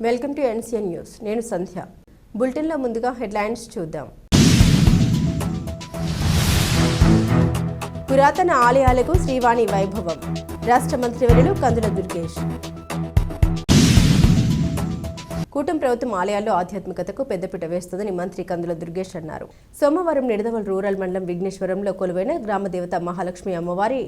Welcome to NCN news. నేను సంధ్య. బులెటిన్లో ముందుగా హెడ్లైన్స్ చూద్దాం. పురాతన ఆలయాలకు శ్రీవాణి వైభవం. రాష్ట్ర మంత్రివర్యులు కందుల దుర్గేష్. కూటమి ప్రభుత్వం ఆలయాల్లో ఆధ్యాత్మికతకు పెద్దపీట వేస్తుందని మంత్రి కందుల దుర్గేష్ అన్నారు. సోమవారం నిడదవోలు రూరల్ మండలం విఘ్నేశ్వరంలో కొలువైన గ్రామదేవత మహాలక్ష్మి అమ్మవారి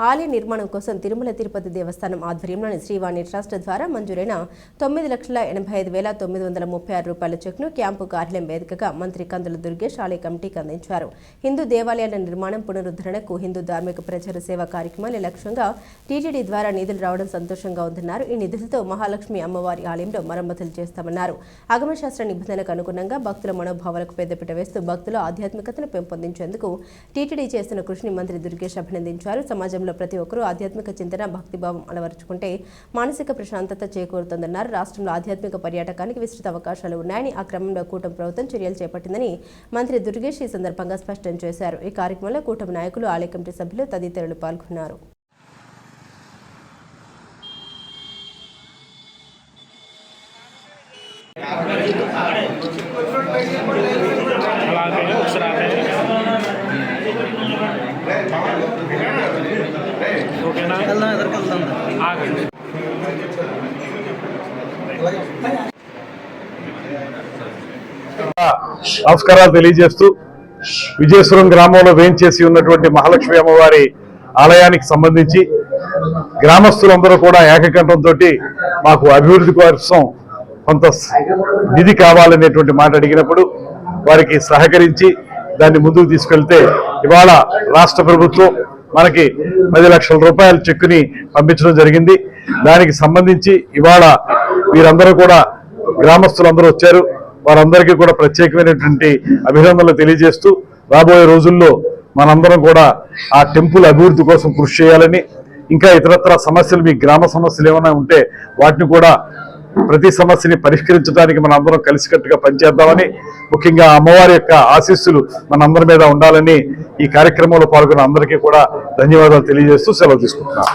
ఆలయ నిర్మాణం కోసం తిరుమల తిరుపతి దేవస్థానం ఆధ్వర్యంలోని శ్రీవాణి ట్రస్ట్ ద్వారా మంజూరైన 9,85,936 రూపాయల చెక్ను క్యాంపు కార్యాలయం వేదికగా మంత్రి కందుల దుర్గేష్ ఆలయ కమిటీకి అందించారు. హిందూ దేవాలయాల నిర్మాణం పునరుద్ధరణకు హిందూ ధార్మిక ప్రచార సేవా కార్యక్రమాల లక్ష్యంగా టీటీడీ ద్వారా నిధులు రావడం సంతోషంగా ఉందన్నారు. ఈ నిధులతో మహాలక్ష్మి అమ్మవారి ఆలయంలో మరమ్మతులు చేస్తామన్నారు. ఆగమశాస్త్ర నిబంధనలకు అనుగుణంగా భక్తుల మనోభావాలకు పెద్దపీట వేస్తూ భక్తుల ఆధ్యాత్మికతను పెంపొందించేందుకు టీటీడీ చేస్తున్న కృషిని మంత్రి దుర్గేష్ అభినందించారు. సమాజంలో ప్రతి ఒక్కరూ ఆధ్యాత్మిక చింతన, భక్తిభావం అలవరుచుకుంటే మానసిక ప్రశాంతత చేకూరుతుందన్నారు. రాష్ట్రంలో ఆధ్యాత్మిక పర్యాటకానికి విస్తృత అవకాశాలు ఉన్నాయని, ఆ క్రమంలో కూటమి ప్రభుత్వం చర్యలు చేపట్టిందని మంత్రి దుర్గేష్ ఈ సందర్భంగా స్పష్టం చేశారు. ఈ కార్యక్రమంలో కూటమి నాయకులు, ఆలయ కమిటీ సభ్యులు తదితరులు పాల్గొన్నారు. నమస్కారాలు తెలియజేస్తూ విజయేశ్వరం గ్రామంలో వేంచేసి ఉన్నటువంటి మహాలక్ష్మి అమ్మవారి ఆలయానికి సంబంధించి గ్రామస్తులందరూ కూడా ఏకకంఠంతో మాకు అభివృద్ధి కోసం కొంత నిధి కావాలనేటువంటి మాట అడిగినప్పుడు వారికి సహకరించి దాన్ని ముందుకు తీసుకెళ్తే ఇవాళ రాష్ట్ర ప్రభుత్వం మనకి 10 లక్షల రూపాయల చెక్కుని పంపించడం జరిగింది. దానికి సంబంధించి ఇవాళ వీరందరూ కూడా గ్రామస్తులందరూ వచ్చారు. వారందరికీ కూడా ప్రత్యేకమైనటువంటి అభినందనలు తెలియజేస్తూ రాబోయే రోజుల్లో మనందరం కూడా ఆ టెంపుల్ అభివృద్ధి కోసం కృషి చేయాలని, ఇంకా ఇతరత్ర సమస్యలు, మీ గ్రామ సమస్యలు ఏమైనా ఉంటే వాటిని కూడా ప్రతి సమస్యని పరిష్కరించడానికి మన అందరం కలిసికట్టుగా పనిచేద్దామని, ముఖ్యంగా అమ్మవారి యొక్క ఆశీస్సులు మనందరి మీద ఉండాలని ఈ కార్యక్రమంలో పాల్గొన్న అందరికీ కూడా ధన్యవాదాలు తెలియజేస్తూ సెలవు తీసుకుంటున్నాను.